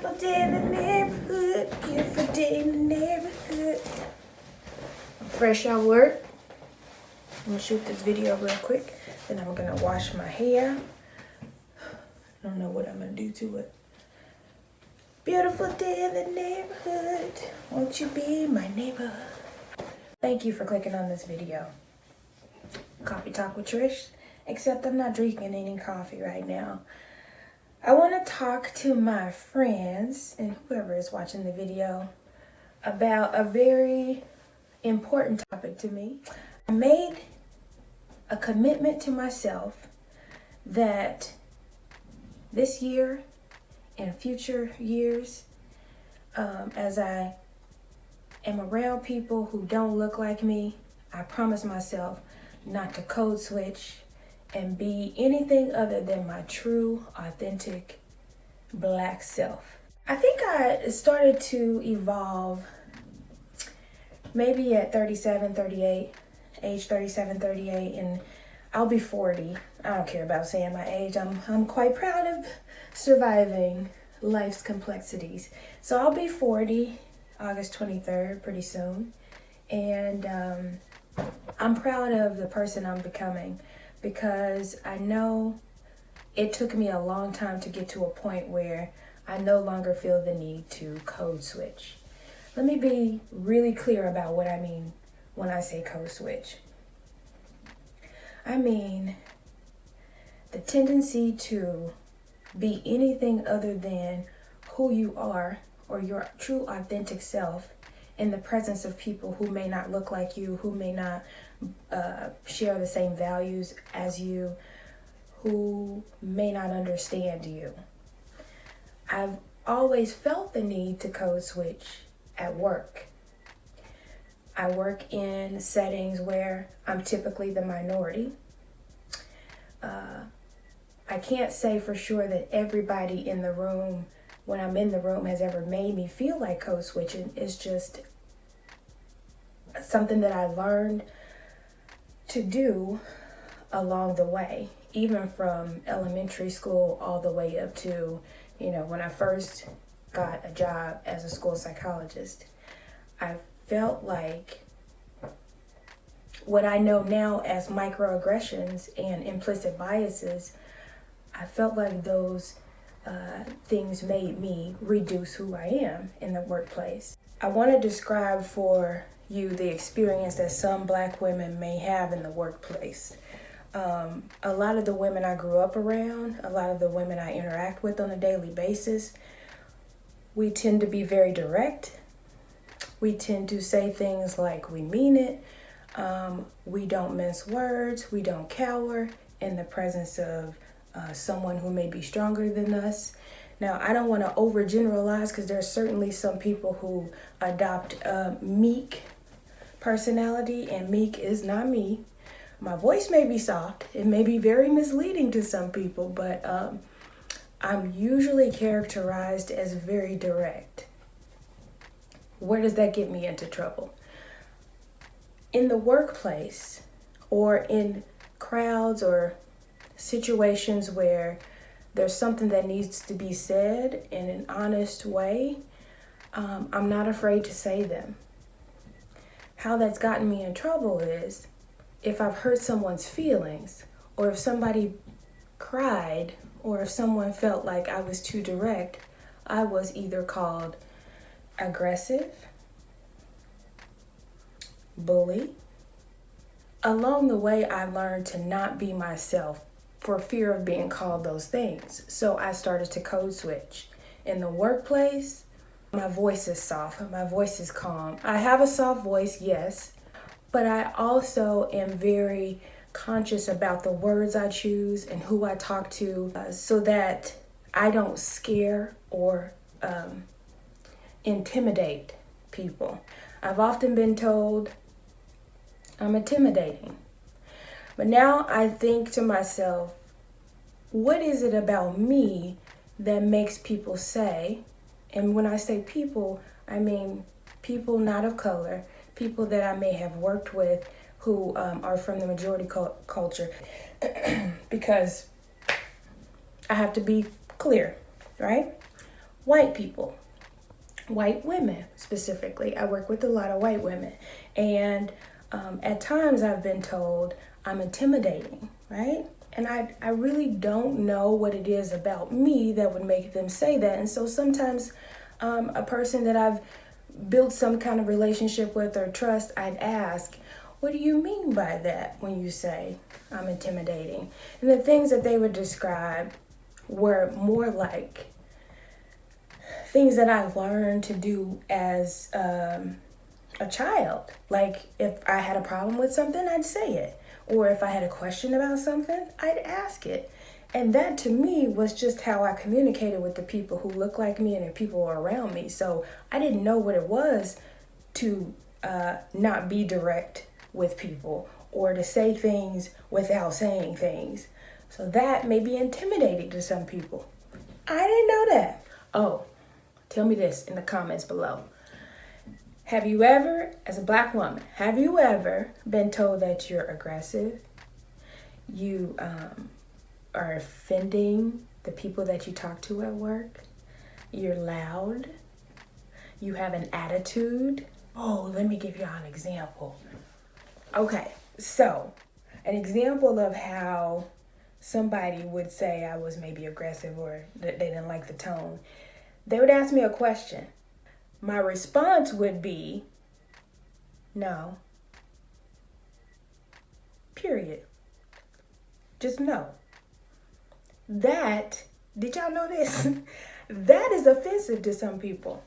Beautiful day in the neighborhood. Beautiful day in the neighborhood. I'm fresh out of work. I'm gonna shoot this video real quick. Then I'm gonna wash my hair. I don't know what I'm gonna do to it. Beautiful day in the neighborhood. Won't you be my neighbor? Thank you for clicking on this video. Coffee Talk with Trish. Except I'm not drinking any coffee right now. I want to talk to my friends and whoever is watching the video about a very important topic to me. I made a commitment to myself that this year and future years, as I am around people who don't look like me, I promise myself not to code switch and be anything other than my true, authentic Black self. I think I started to evolve maybe at 37, 38, age 37, 38, and I'll be 40. I don't care about saying my age. I'm quite proud of surviving life's complexities. So I'll be 40 August 23rd, pretty soon. And I'm proud of the person I'm becoming, because I know it took me a long time to get to a point where I no longer feel the need to code switch. Let me be really clear about what I mean when I say code switch. I mean the tendency to be anything other than who you are or your true authentic self in the presence of people who may not look like you, who may not share the same values as you, who may not understand you. I've always felt the need to code switch at work. I work in settings where I'm typically the minority. I can't say for sure that everybody in the room, when I'm in the room, has ever made me feel like code switching. It's just something that I learned to do along the way, even from elementary school all the way up to, when I first got a job as a school psychologist. I felt like what I know now as microaggressions and implicit biases, I felt like those things made me reduce who I am in the workplace. I want to describe for you the experience that some Black women may have in the workplace. A lot of the women I grew up around, a lot of the women I interact with on a daily basis, we tend to be very direct. We tend to say things like we mean it. We don't mince words. We don't cower in the presence of someone who may be stronger than us. Now, I don't want to overgeneralize, because there's certainly some people who adopt a meek personality, and meek is not me. My voice may be soft. It may be very misleading to some people, but I'm usually characterized as very direct. Where does that get me into trouble? In the workplace, or in crowds or situations where there's something that needs to be said in an honest way, I'm not afraid to say them. How that's gotten me in trouble is if I've hurt someone's feelings, or if somebody cried, or if someone felt like I was too direct, I was either called aggressive, bully. Along the way, I learned to not be myself for fear of being called those things. So I started to code switch. In the workplace, my voice is soft, my voice is calm. I have a soft voice, yes, but I also am very conscious about the words I choose and who I talk to, so that I don't scare or intimidate people. I've often been told I'm intimidating. But now I think to myself, what is it about me that makes people say, and when I say people, I mean people not of color, people that I may have worked with who are from the majority culture, because I have to be clear, right? white people, white women specifically. I work with a lot of white women. And at times I've been told I'm intimidating, right? And I really don't know what it is about me that would make them say that. And so sometimes a person that I've built some kind of relationship with or trust, I'd ask, what do you mean by that when you say I'm intimidating? And the things that they would describe were more like things that I learned to do as a child. Like if I had a problem with something, I'd say it. Or if I had a question about something, I'd ask it. And that to me was just how I communicated with the people who look like me and the people around me. So I didn't know what it was to not be direct with people or to say things without saying things. So that may be intimidating to some people. I didn't know that. Oh, tell me this in the comments below. Have you ever, as a Black woman, have you ever been told that you're aggressive? You are offending the people that you talk to at work? You're loud? You have an attitude? Oh, let me give y'all an example. Okay, so an example of how somebody would say I was maybe aggressive or that they didn't like the tone. They would ask me a question. My response would be, no. Period. Just no. That, did y'all know this? That is offensive to some people.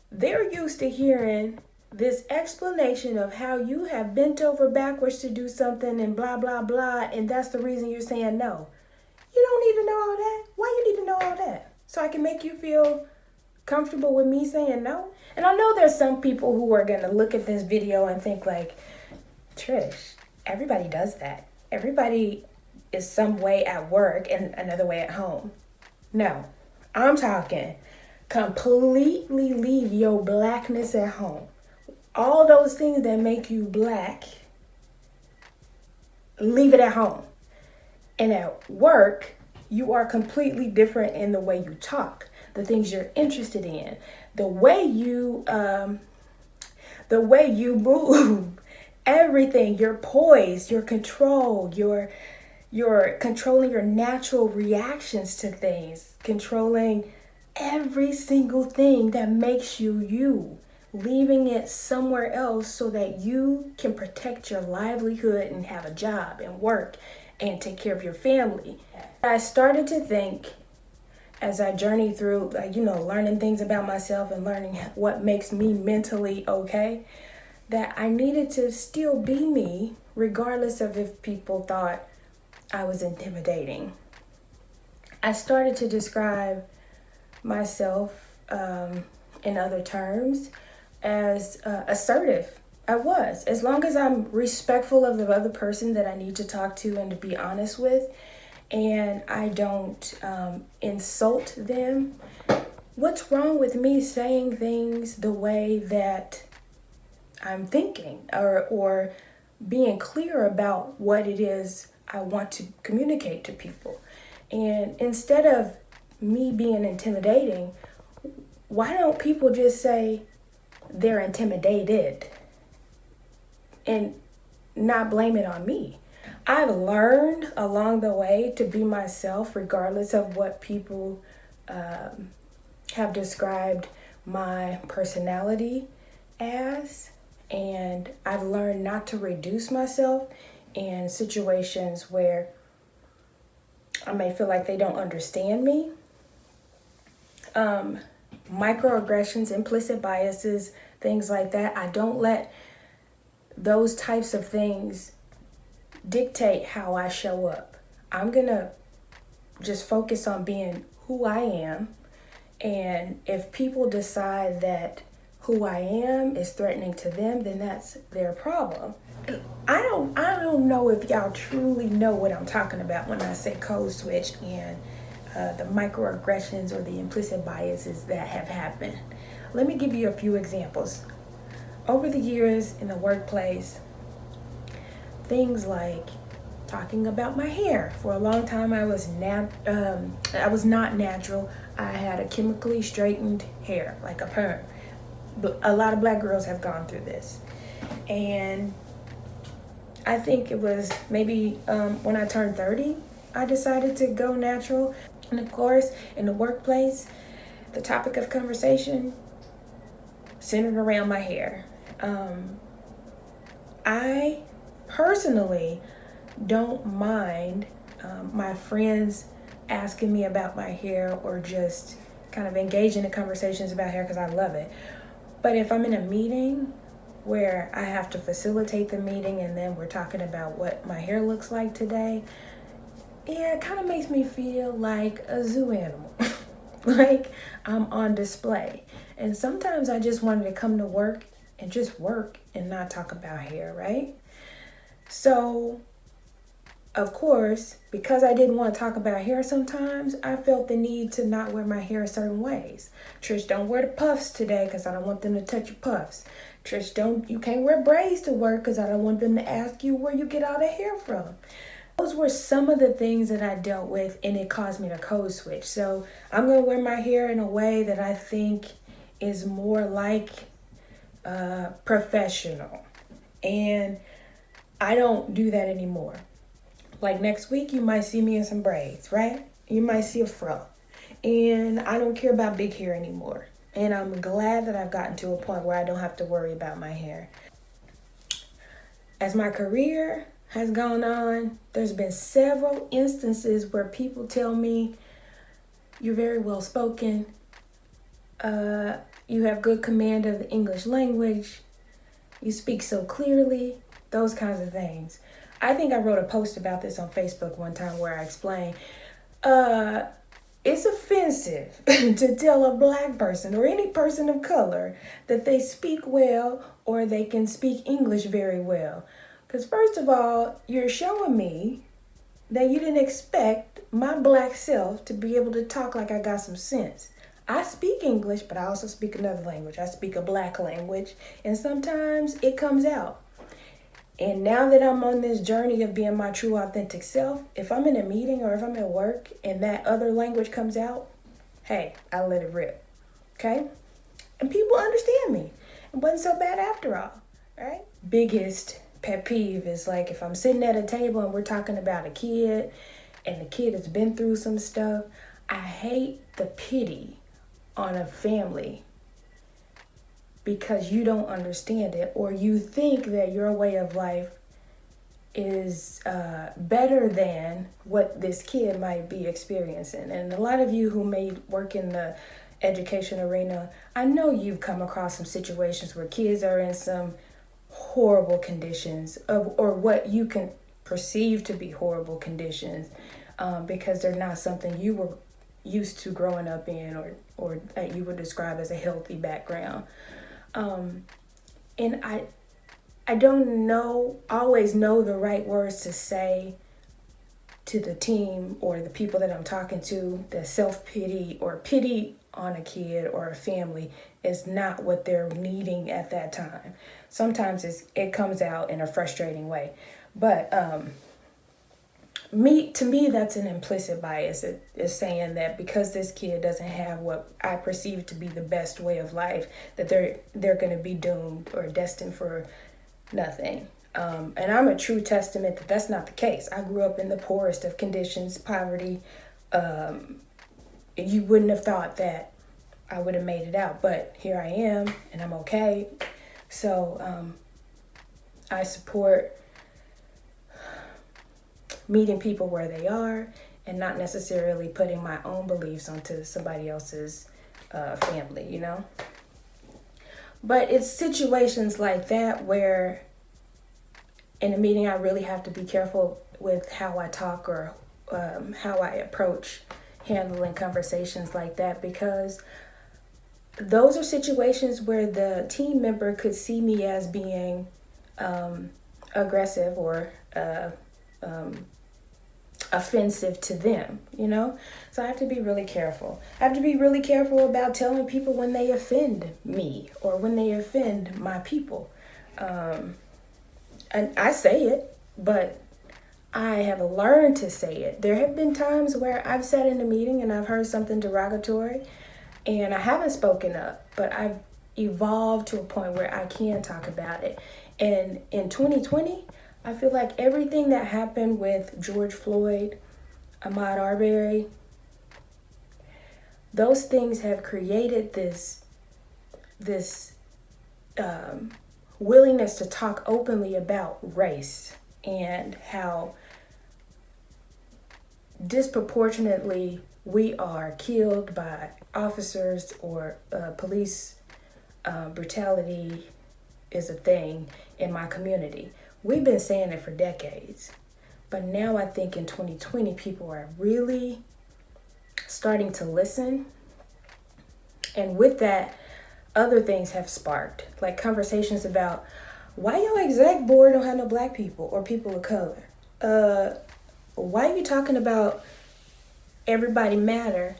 They're used to hearing this explanation of how you have bent over backwards to do something and blah, blah, blah, and that's the reason you're saying no. You don't need to know all that. Why you need to know all that? So I can make you feel comfortable with me saying no? And I know there's some people who are going to look at this video and think like, Trish, everybody does that. Everybody is some way at work and another way at home. No, I'm talking completely leave your blackness at home. All those things that make you black, leave it at home. And at work, you are completely different in the way you talk, the things you're interested in, the way you move, everything, your poise, your control, you're controlling your natural reactions to things, controlling every single thing that makes you you, leaving it somewhere else so that you can protect your livelihood and have a job and work and take care of your family. I started to think as I journeyed through, learning things about myself and learning what makes me mentally okay, that I needed to still be me regardless of if people thought I was intimidating. I started to describe myself in other terms as assertive. I was. As long as I'm respectful of the other person that I need to talk to and to be honest with, and I don't insult them, what's wrong with me saying things the way that I'm thinking or being clear about what it is I want to communicate to people? And instead of me being intimidating, why don't people just say they're intimidated and not blame it on me? I've learned along the way to be myself regardless of what people have described my personality as. And I've learned not to reduce myself in situations where I may feel like they don't understand me. Microaggressions, implicit biases, things like that. I don't let those types of things dictate how I show up. I'm gonna just focus on being who I am. And if people decide that who I am is threatening to them, then that's their problem. I don't know if y'all truly know what I'm talking about when I say code switch and the microaggressions or the implicit biases that have happened. Let me give you a few examples. Over the years in the workplace, things like talking about my hair. For a long time, I was not natural. I had a chemically straightened hair, like a perm. But a lot of black girls have gone through this. And I think it was maybe when I turned 30, I decided to go natural. And of course, in the workplace, the topic of conversation centered around my hair. I personally don't mind my friends asking me about my hair or just kind of engaging in conversations about hair because I love it. But if I'm in a meeting where I have to facilitate the meeting and then we're talking about what my hair looks like today, yeah, it kind of makes me feel like a zoo animal. Like I'm on display. And sometimes I just wanted to come to work and just work and not talk about hair, right? So, of course, because I didn't want to talk about hair sometimes, I felt the need to not wear my hair certain ways. Trish, don't wear the puffs today because I don't want them to touch your puffs. Trish, you can't wear braids to work because I don't want them to ask you where you get all the hair from. Those were some of the things that I dealt with, and it caused me to code switch. So I'm going to wear my hair in a way that I think is more like professional. And I don't do that anymore. Like next week, you might see me in some braids, right? You might see a fro. And I don't care about big hair anymore. And I'm glad that I've gotten to a point where I don't have to worry about my hair. As my career has gone on, there's been several instances where people tell me, you're very well spoken, you have good command of the English language, you speak so clearly, those kinds of things. I think I wrote a post about this on Facebook one time where I explained, it's offensive to tell a black person or any person of color that they speak well or they can speak English very well. Because first of all, you're showing me that you didn't expect my black self to be able to talk like I got some sense. I speak English, but I also speak another language. I speak a black language, and sometimes it comes out. And now that I'm on this journey of being my true authentic self, if I'm in a meeting or if I'm at work and that other language comes out, hey, I let it rip, okay? And people understand me. It wasn't so bad after all, right? Biggest pet peeve is like if I'm sitting at a table and we're talking about a kid and the kid has been through some stuff, I hate the pity on a family because you don't understand it or you think that your way of life is better than what this kid might be experiencing. And a lot of you who may work in the education arena, I know you've come across some situations where kids are in some horrible conditions or what you can perceive to be horrible conditions because they're not something you were used to growing up in or that you would describe as a healthy background. And I don't always know the right words to say to the team or the people that I'm talking to. The self-pity or pity on a kid or a family is not what they're needing at that time. Sometimes it comes out in a frustrating way. But to me, that's an implicit bias. It is saying that because this kid doesn't have what I perceive to be the best way of life, that they're going to be doomed or destined for nothing. And I'm a true testament that that's not the case. I grew up in the poorest of conditions, poverty. You wouldn't have thought that I would have made it out, but here I am and I'm okay. So I support meeting people where they are and not necessarily putting my own beliefs onto somebody else's family, you know? But it's situations like that where in a meeting I really have to be careful with how I talk or how I approach handling conversations like that, because those are situations where the team member could see me as being aggressive or offensive to them, you know? So I have to be really careful. I have to be really careful about telling people when they offend me or when they offend my people. And I say it, but I have learned to say it. There have been times where I've sat in a meeting and I've heard something derogatory and I haven't spoken up, but I've evolved to a point where I can talk about it. And in 2020, I feel like everything that happened with George Floyd, Ahmaud Arbery, those things have created this willingness to talk openly about race and how disproportionately we are killed by officers or police brutality is a thing in my community. We've been saying it for decades, but now I think in 2020 people are really starting to listen, and with that, other things have sparked, like conversations about why your exec board don't have no black people or people of color. Why are you talking about everybody matter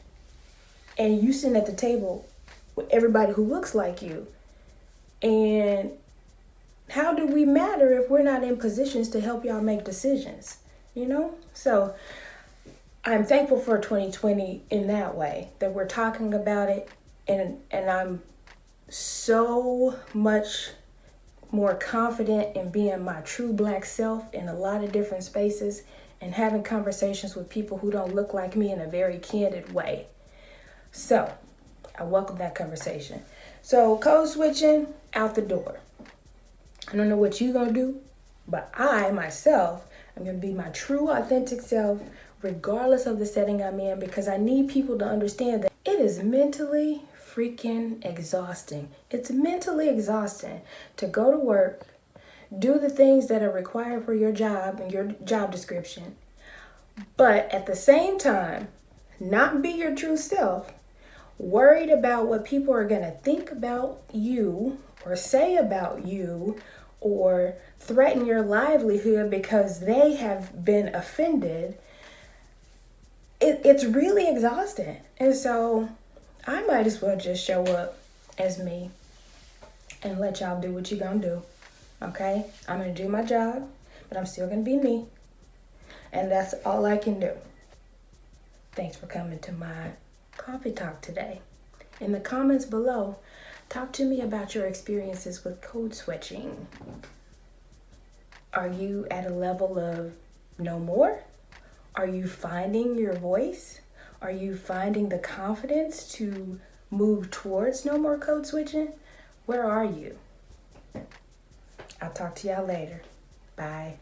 and you sitting at the table with everybody who looks like you? And how do we matter if we're not in positions to help y'all make decisions? You know? So I'm thankful for 2020 in that way, that we're talking about it, and I'm so much more confident in being my true black self in a lot of different spaces and having conversations with people who don't look like me in a very candid way. So I welcome that conversation. So code switching, out the door. I don't know what you're going to do, but I myself am going to be my true authentic self regardless of the setting I'm in, because I need people to understand that it is mentally freaking exhausting. It's mentally exhausting to go to work, do the things that are required for your job and your job description, but at the same time, not be your true self, worried about what people are going to think about you or say about you or threaten your livelihood because they have been offended. It's really exhausting. And so I might as well just show up as me and let y'all do what you're going to do. Okay? I'm going to do my job, but I'm still going to be me. And that's all I can do. Thanks for coming to my coffee talk today. In the comments below, talk to me about your experiences with code switching. Are you at a level of no more? Are you finding your voice? Are you finding the confidence to move towards no more code switching? Where are you? I'll talk to y'all later. Bye.